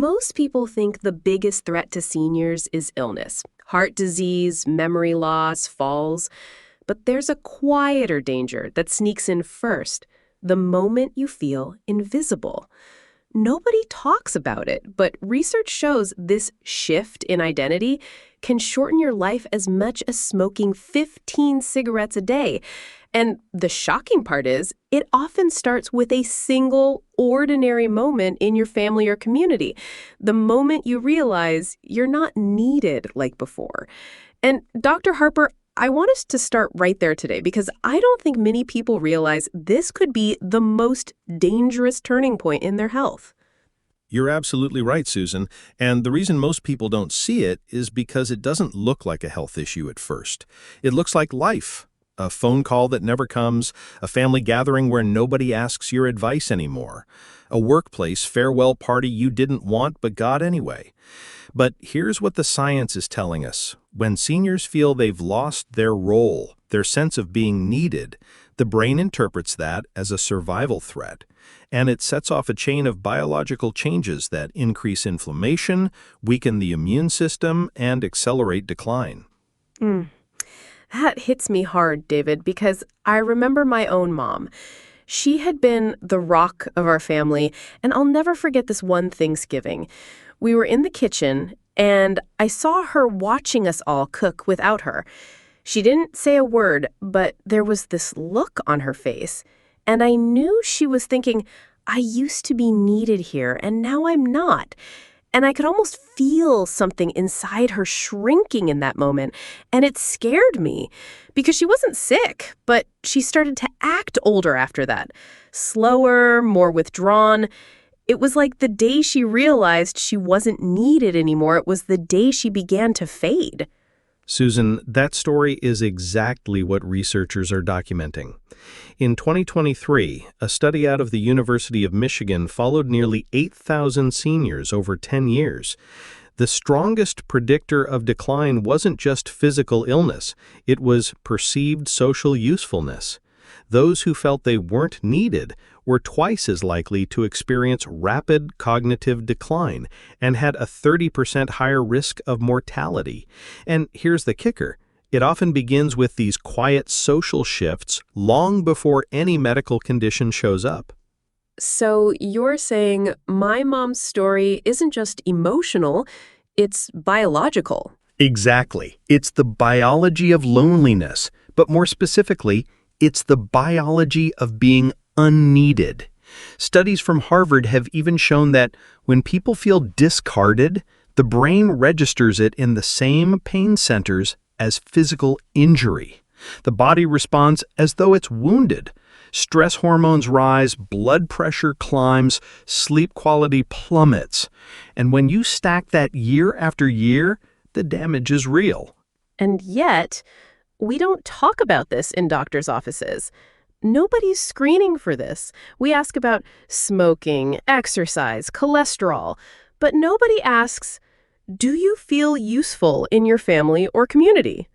Most people think the biggest threat to seniors is illness, heart disease, memory loss, falls. But there's a quieter danger that sneaks in first, the moment you feel invisible. Nobody talks about it, but research shows this shift in identity can shorten your life as much as smoking 15 cigarettes a day. And the shocking part is, it often starts with a single, ordinary moment in your family or community. The moment you realize you're not needed like before. And Dr. Harper, I want us to start right there today because I don't think many people realize this could be the most dangerous turning point in their health. You're absolutely right, Susan. And the reason most people don't see it is because it doesn't look like a health issue at first. It looks like life. A phone call that never comes, a family gathering where nobody asks your advice anymore, a workplace farewell party you didn't want but got anyway. But here's what the science is telling us. When seniors feel they've lost their role, their sense of being needed, the brain interprets that as a survival threat, and it sets off a chain of biological changes that increase inflammation, weaken the immune system, and accelerate decline. That hits me hard, David, because I remember my own mom. She had been the rock of our family, and I'll never forget this one Thanksgiving. We were in the kitchen, and I saw her watching us all cook without her. She didn't say a word, but there was this look on her face, and I knew she was thinking, I used to be needed here, and now I'm not. And I could almost feel something inside her shrinking in that moment, and it scared me because she wasn't sick, but she started to act older after that, slower, more withdrawn. It was like the day she realized she wasn't needed anymore. It was the day she began to fade. Susan, that story is exactly what researchers are documenting. In 2023, a study out of the University of Michigan followed nearly 8,000 seniors over 10 years. The strongest predictor of decline wasn't just physical illness, it was perceived social usefulness. Those who felt they weren't needed were twice as likely to experience rapid cognitive decline and had a 30% higher risk of mortality. And here's the kicker. It often begins with these quiet social shifts long before any medical condition shows up. So you're saying my mom's story isn't just emotional, it's biological. Exactly. It's the biology of loneliness, but more specifically, it's the biology of being unneeded. Studies from Harvard have even shown that when people feel discarded, the brain registers it in the same pain centers as physical injury. The body responds as though it's wounded. Stress hormones rise, blood pressure climbs, sleep quality plummets. And when you stack that year after year, the damage is real. And yet, we don't talk about this in doctors' offices. Nobody's screening for this. We ask about smoking, exercise, cholesterol, but nobody asks, do you feel useful in your family or community?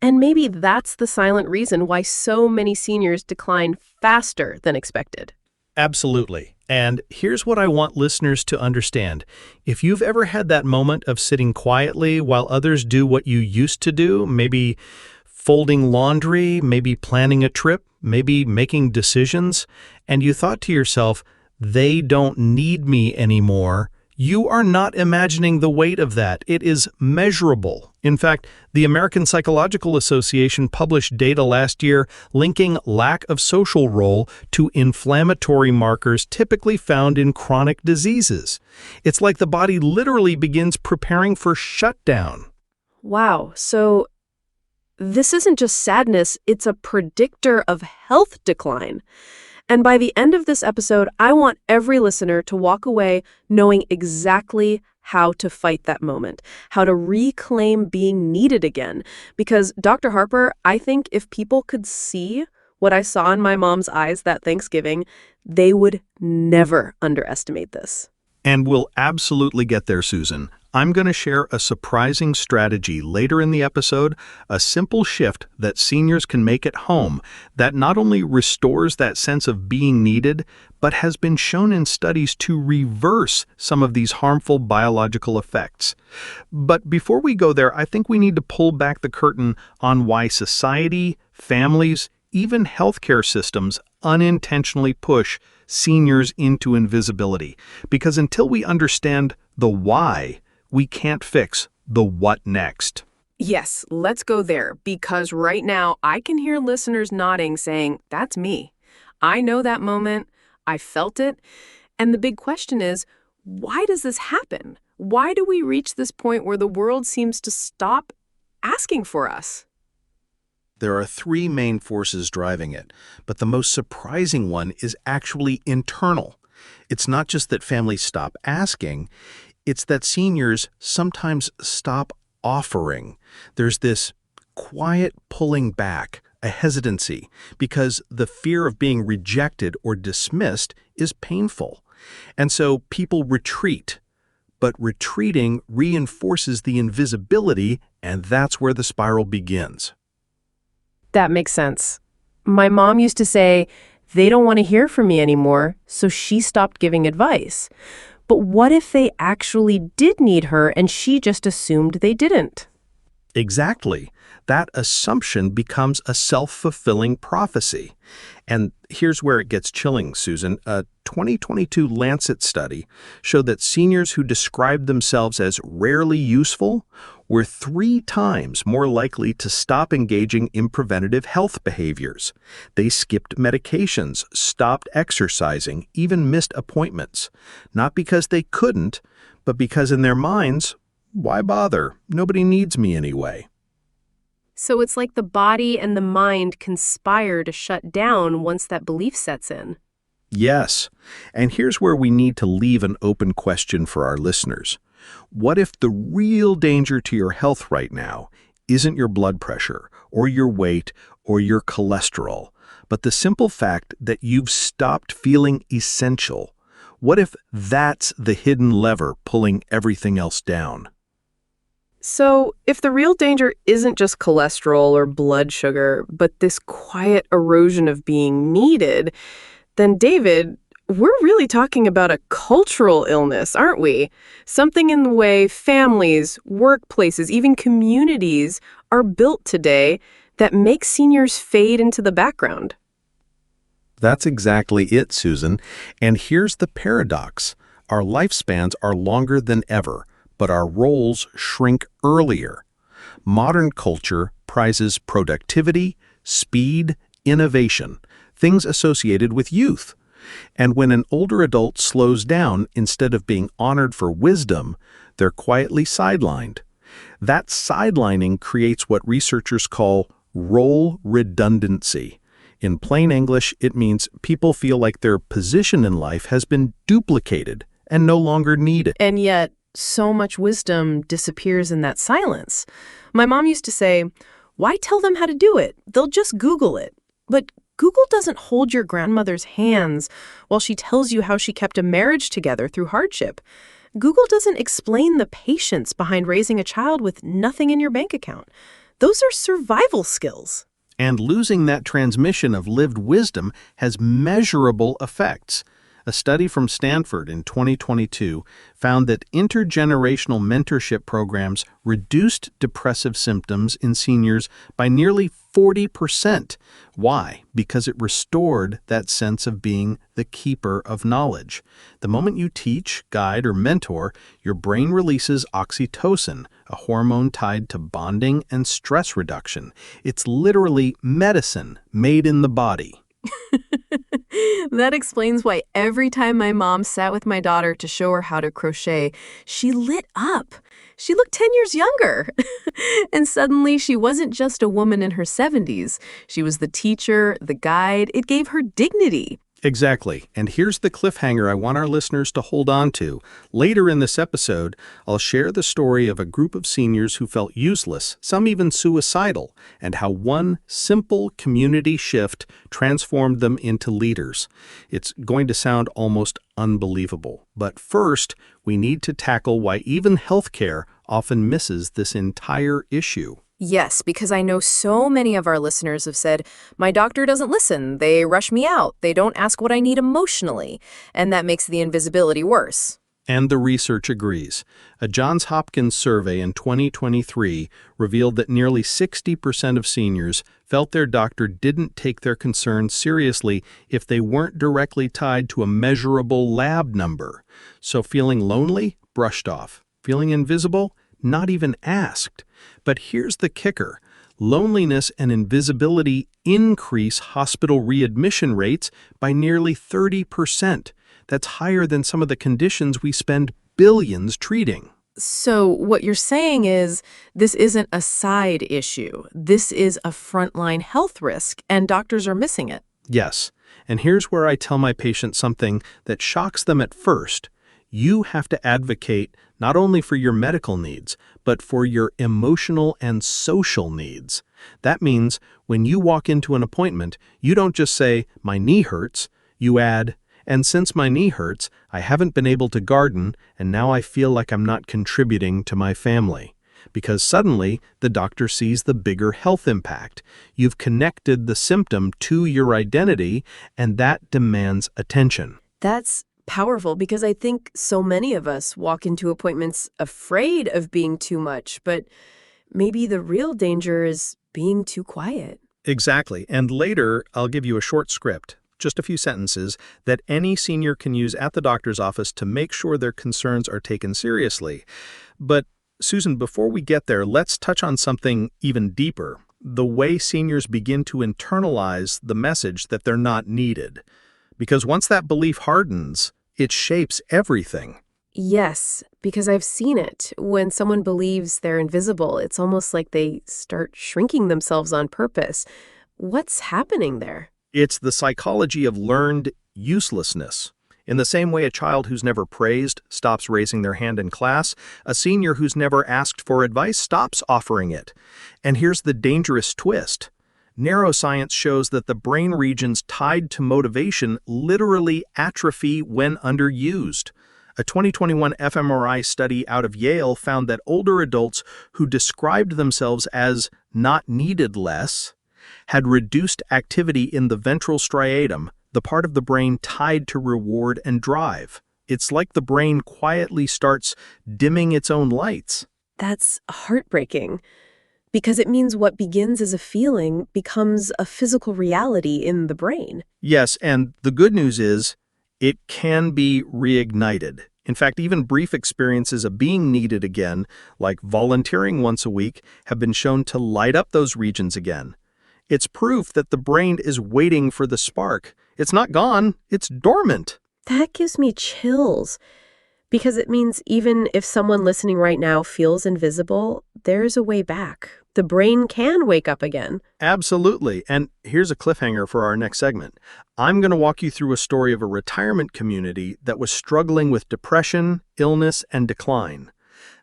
And maybe that's the silent reason why so many seniors decline faster than expected. Absolutely. And here's what I want listeners to understand. If you've ever had that moment of sitting quietly while others do what you used to do, maybe folding laundry, maybe planning a trip, maybe making decisions, and you thought to yourself, they don't need me anymore, you are not imagining the weight of that. It is measurable. In fact, the American Psychological Association published data last year linking lack of social role to inflammatory markers typically found in chronic diseases. It's like the body literally begins preparing for shutdown. Wow, so this isn't just sadness, it's a predictor of health decline. And by the end of this episode, I want every listener to walk away knowing exactly how to fight that moment, how to reclaim being needed again. Because, Dr. Harper, I think if people could see what I saw in my mom's eyes that Thanksgiving, they would never underestimate this. And we'll absolutely get there, Susan. I'm going to share a surprising strategy later in the episode, a simple shift that seniors can make at home that not only restores that sense of being needed, but has been shown in studies to reverse some of these harmful biological effects. But before we go there, I think we need to pull back the curtain on why society, families, even healthcare systems unintentionally push seniors into invisibility. Because until we understand the why, we can't fix the what next. Yes, let's go there, because right now I can hear listeners nodding saying, that's me. I know that moment. I felt it. And the big question is, why does this happen? Why do we reach this point where the world seems to stop asking for us? There are three main forces driving it, but the most surprising one is actually internal. It's not just that families stop asking, it's that seniors sometimes stop offering. There's this quiet pulling back, a hesitancy, because the fear of being rejected or dismissed is painful. And so people retreat. But retreating reinforces the invisibility, and that's where the spiral begins. That makes sense. My mom used to say, they don't want to hear from me anymore, so she stopped giving advice. But what if they actually did need her and she just assumed they didn't? Exactly. That assumption becomes a self-fulfilling prophecy. And here's where it gets chilling, Susan. A 2022 Lancet study showed that seniors who described themselves as rarely useful were 3 times more likely to stop engaging in preventative health behaviors. They skipped medications, stopped exercising, even missed appointments. Not because they couldn't, but because in their minds, why bother? Nobody needs me anyway. So it's like the body and the mind conspire to shut down once that belief sets in. Yes, and here's where we need to leave an open question for our listeners. What if the real danger to your health right now isn't your blood pressure, or your weight, or your cholesterol, but the simple fact that you've stopped feeling essential? What if that's the hidden lever pulling everything else down? So, if the real danger isn't just cholesterol or blood sugar, but this quiet erosion of being needed, then David, we're really talking about a cultural illness, aren't we? Something in the way families, workplaces, even communities are built today that makes seniors fade into the background. That's exactly it, Susan. And here's the paradox. Our lifespans are longer than ever, but our roles shrink earlier. Modern culture prizes productivity, speed, innovation, things associated with youth. And when an older adult slows down instead of being honored for wisdom, they're quietly sidelined. That sidelining creates what researchers call role redundancy. In plain English, it means people feel like their position in life has been duplicated and no longer needed. And yet, so much wisdom disappears in that silence. My mom used to say, why tell them how to do it? They'll just Google it. But Google doesn't hold your grandmother's hands while she tells you how she kept a marriage together through hardship. Google doesn't explain the patience behind raising a child with nothing in your bank account. Those are survival skills. And losing that transmission of lived wisdom has measurable effects. A study from Stanford in 2022 found that intergenerational mentorship programs reduced depressive symptoms in seniors by nearly 40%. Why? Because it restored that sense of being the keeper of knowledge. The moment you teach, guide, or mentor, your brain releases oxytocin, a hormone tied to bonding and stress reduction. It's literally medicine made in the body. That explains why every time my mom sat with my daughter to show her how to crochet, she lit up. She looked 10 years younger. And suddenly she wasn't just a woman in her 70s. She was the teacher, the guide. It gave her dignity. Exactly. And here's the cliffhanger I want our listeners to hold on to. Later in this episode, I'll share the story of a group of seniors who felt useless, some even suicidal, and how one simple community shift transformed them into leaders. It's going to sound almost Unbelievable. But first, we need to tackle why even healthcare often misses this entire issue. Yes, because I know so many of our listeners have said, my doctor doesn't listen, they rush me out, they don't ask what I need emotionally, and that makes the invisibility worse. And the research agrees. A Johns Hopkins survey in 2023 revealed that nearly 60% of seniors felt their doctor didn't take their concerns seriously if they weren't directly tied to a measurable lab number. So feeling lonely? Brushed off. Feeling invisible? Not even asked. But here's the kicker. Loneliness and invisibility increase hospital readmission rates by nearly 30%. That's higher than some of the conditions we spend billions treating. So what you're saying is this isn't a side issue. This is a frontline health risk, and doctors are missing it. Yes, and here's where I tell my patients something that shocks them at first. You have to advocate not only for your medical needs, but for your emotional and social needs. That means when you walk into an appointment, you don't just say, "My knee hurts." You add, "And since my knee hurts, I haven't been able to garden, and now I feel like I'm not contributing to my family." Because suddenly, the doctor sees the bigger health impact. You've connected the symptom to your identity, and that demands attention. That's powerful because I think so many of us walk into appointments afraid of being too much, but maybe the real danger is being too quiet. Exactly, and later I'll give you a short script, just a few sentences, that any senior can use at the doctor's office to make sure their concerns are taken seriously. But, Susan, before we get there, let's touch on something even deeper, the way seniors begin to internalize the message that they're not needed. Because once that belief hardens, it shapes everything. Yes, because I've seen it. When someone believes they're invisible, it's almost like they start shrinking themselves on purpose. What's happening there? It's the psychology of learned uselessness. In the same way a child who's never praised stops raising their hand in class, a senior who's never asked for advice stops offering it. And here's the dangerous twist. Neuroscience shows that the brain regions tied to motivation literally atrophy when underused. A 2021 fMRI study out of Yale found that older adults who described themselves as not needed less had reduced activity in the ventral striatum, the part of the brain tied to reward and drive. It's like the brain quietly starts dimming its own lights. That's heartbreaking. Because it means what begins as a feeling becomes a physical reality in the brain. Yes, and the good news is it can be reignited. In fact, even brief experiences of being needed again, like volunteering once a week, have been shown to light up those regions again. It's proof that the brain is waiting for the spark. It's not gone, it's dormant. That gives me chills. Because it means even if someone listening right now feels invisible, there's a way back. The brain can wake up again. Absolutely. And here's a cliffhanger for our next segment. I'm going to walk you through a story of a retirement community that was struggling with depression, illness, and decline.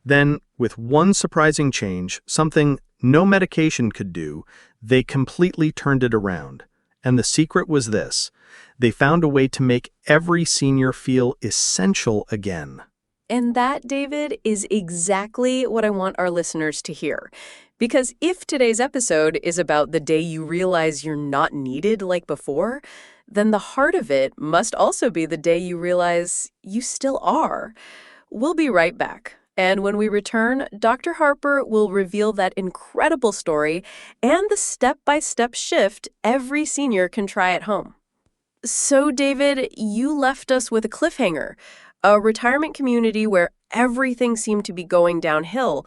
Then, with one surprising change, something no medication could do, they completely turned it around. And the secret was this. They found a way to make every senior feel essential again. And that, David, is exactly what I want our listeners to hear. Because if today's episode is about the day you realize you're not needed like before, then the heart of it must also be the day you realize you still are. We'll be right back. And when we return, Dr. Harper will reveal that incredible story and the step-by-step shift every senior can try at home. So, David, you left us with a cliffhanger, a retirement community where everything seemed to be going downhill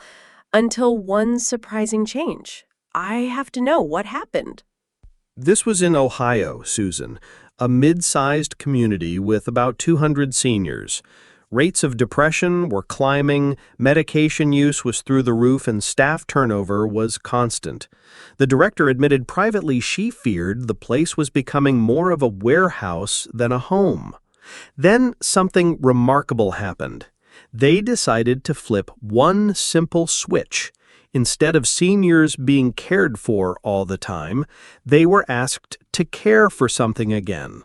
until one surprising change. I have to know what happened. This was in Ohio, Susan, a mid-sized community with about 200 seniors. Rates of depression were climbing, medication use was through the roof, and staff turnover was constant. The director admitted privately she feared the place was becoming more of a warehouse than a home. Then something remarkable happened. They decided to flip one simple switch. Instead of seniors being cared for all the time, they were asked to care for something again.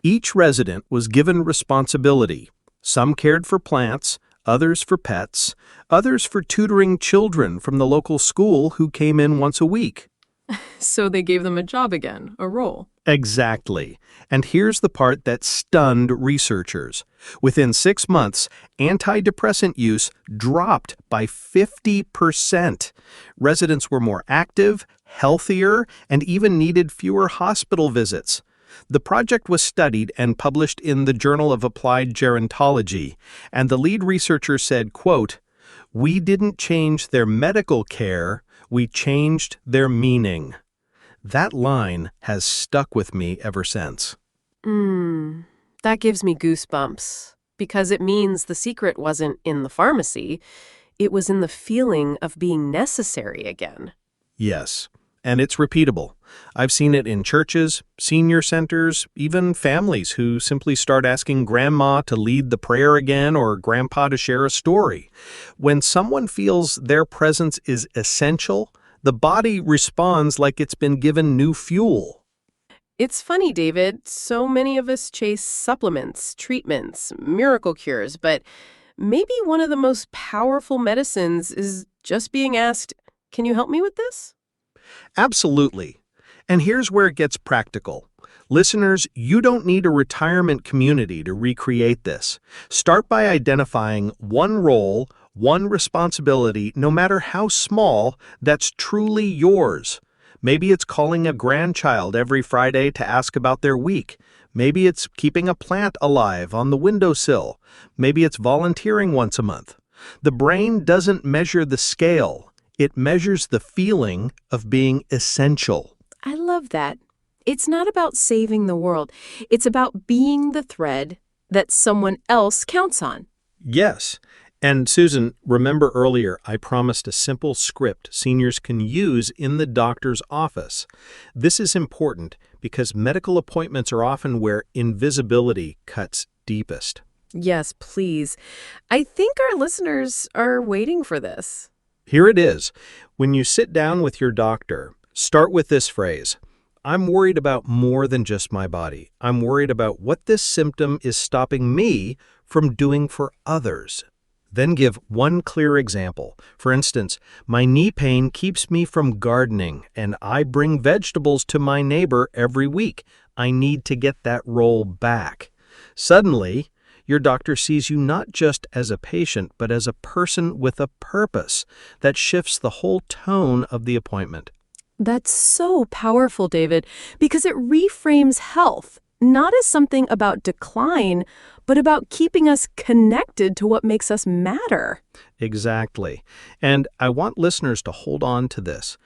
Each resident was given responsibility. Some cared for plants, others for pets, others for tutoring children from the local school who came in once a week. So they gave them a job again, a role. Exactly. And here's the part that stunned researchers. Within 6 months, antidepressant use dropped by 50%. Residents were more active, healthier, and even needed fewer hospital visits. The project was studied and published in the Journal of Applied Gerontology, and the lead researcher said, quote, "We didn't change their medical care, we changed their meaning." That line has stuck with me ever since. That gives me goosebumps, because it means the secret wasn't in the pharmacy, it was in the feeling of being necessary again. Yes, and it's repeatable. I've seen it in churches, senior centers, even families who simply start asking grandma to lead the prayer again or grandpa to share a story. When someone feels their presence is essential, the body responds like it's been given new fuel. It's funny, David, so many of us chase supplements, treatments, miracle cures, but maybe one of the most powerful medicines is just being asked, "Can you help me with this?" Absolutely. And here's where it gets practical. Listeners, you don't need a retirement community to recreate this. Start by identifying one role, one responsibility, no matter how small, that's truly yours. Maybe it's calling a grandchild every Friday to ask about their week. Maybe it's keeping a plant alive on the windowsill. Maybe it's volunteering once a month. The brain doesn't measure the scale. It measures the feeling of being essential. I love that. It's not about saving the world. It's about being the thread that someone else counts on. Yes. And Susan, remember earlier I promised a simple script seniors can use in the doctor's office. This is important because medical appointments are often where invisibility cuts deepest. Yes, please. I think our listeners are waiting for this. Here it is. When you sit down with your doctor, start with this phrase. I'm worried about more than just my body. I'm worried about what this symptom is stopping me from doing for others. Then give one clear example. For instance, my knee pain keeps me from gardening, and I bring vegetables to my neighbor every week. I need to get that role back. Suddenly, your doctor sees you not just as a patient, but as a person with a purpose. That shifts the whole tone of the appointment. That's so powerful, David, because it reframes health, not as something about decline, but about keeping us connected to what makes us matter. Exactly. And I want listeners to hold on to this.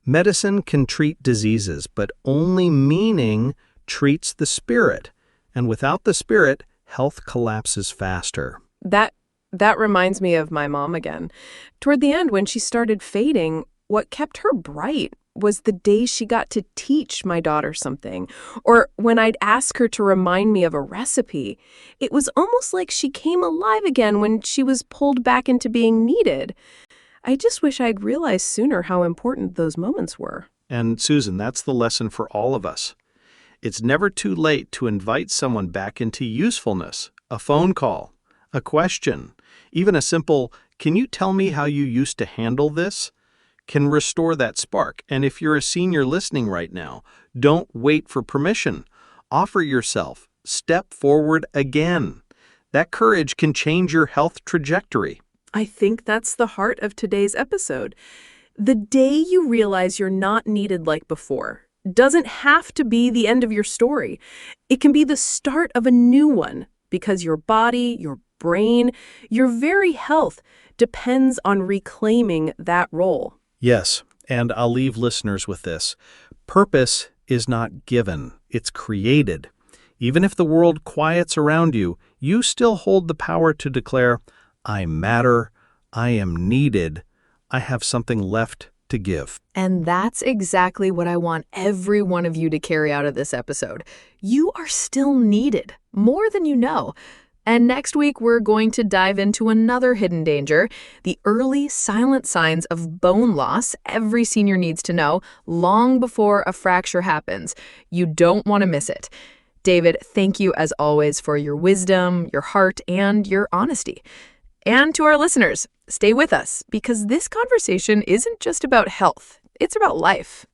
Medicine can treat diseases, but only meaning treats the spirit. And without the spirit, health collapses faster. That reminds me of my mom again. Toward the end, when she started fading, what kept her bright was the days she got to teach my daughter something, or when I'd ask her to remind me of a recipe. It was almost like she came alive again when she was pulled back into being needed. I just wish I'd realized sooner how important those moments were. And Susan, that's the lesson for all of us. It's never too late to invite someone back into usefulness. A phone call, a question, even a simple, "Can you tell me how you used to handle this?" can restore that spark. And if you're a senior listening right now, don't wait for permission. Offer yourself. Step forward again. That courage can change your health trajectory. I think that's the heart of today's episode. The day you realize you're not needed like before doesn't have to be the end of your story. It can be the start of a new one, because your body, your brain, your very health depends on reclaiming that role. Yes, and I'll leave listeners with this. Purpose is not given, it's created. Even if the world quiets around you, you still hold the power to declare, I matter, I am needed, I have something left to give. And that's exactly what I want every one of you to carry out of this episode. You are still needed, more than you know. And next week, we're going to dive into another hidden danger, the early silent signs of bone loss every senior needs to know long before a fracture happens. You don't want to miss it. David, thank you as always for your wisdom, your heart, and your honesty. And to our listeners, stay with us because this conversation isn't just about health, it's about life.